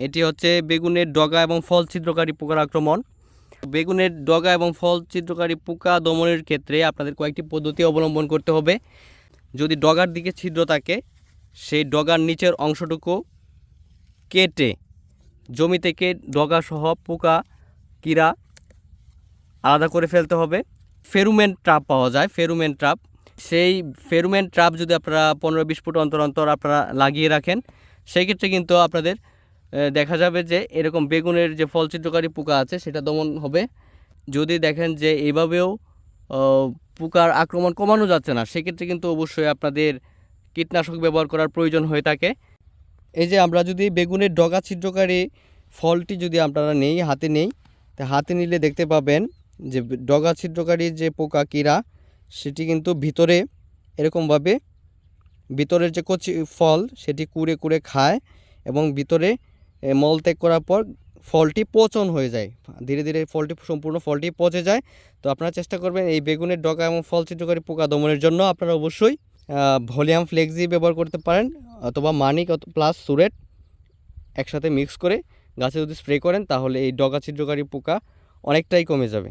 এটি হচ্ছে বেগুনের ডগা এবং ফল ছিদ্রকারী পোকার আক্রমণ। বেগুনের ডগা এবং ফল ছিদ্রকারী পোকা দমনের ক্ষেত্রে আপনাদের কয়েকটি পদ্ধতি অবলম্বন করতে হবে। যদি ডগার দিকে ছিদ্র থাকে, সেই ডগার নিচের অংশটুকু কেটে জমি থেকে ডগাসহ পোকা কীরা আলাদা করে ফেলতে হবে। ফেরোমন ট্র্যাপ পাওয়া যায়, ফেরোমন ট্র্যাপ। সেই ফেরোমন ট্র্যাপ যদি আপনারা 15-20 ফুট অন্তর অন্তর আপনারা লাগিয়ে রাখেন, সেই ক্ষেত্রে কিন্তু আপনাদের দেখা যাবে যে এরকম বেগুনের যে ফল ছিদ্রকারী পোকা আছে সেটা দমন হবে। যদি দেখেন যে এভাবেও পোকার আক্রমণ কমানো যাচ্ছে না, সেক্ষেত্রে কিন্তু অবশ্যই আপনাদের কীটনাশক ব্যবহার করার প্রয়োজন হয়ে থাকে। এই যে আমরা যদি বেগুনের ডগা ছিদ্রকারী ফলটি যদি আপনারা হাতে নেই, তা হাতে নিলে দেখতে পাবেন যে ডগা ছিদ্রকারী যে পোকা কীরা সেটি কিন্তু ভিতরে এরকমভাবে ভিতরের যে কচি ফল সেটি কুড়ে কুড়ে খায় এবং ভিতরে মলত্যাগ করার পর ফলটি পচন হয়ে যায়, ধীরে ধীরে সম্পূর্ণ ফলটি পচে যায়। তো আপনারা চেষ্টা করবেন এই বেগুনের ডগা এবং ফল ছিদ্রকারী পোকা দমনের জন্য আপনারা অবশ্যই ভলিউম ফ্লেক্সি ব্যবহার করতে পারেন, অথবা মানিক প্লাস সুরেট একসাথে মিক্স করে গাছে যদি স্প্রে করেন তাহলে এই ডগা ছিদ্রকারী পোকা অনেকটাই কমে যাবে।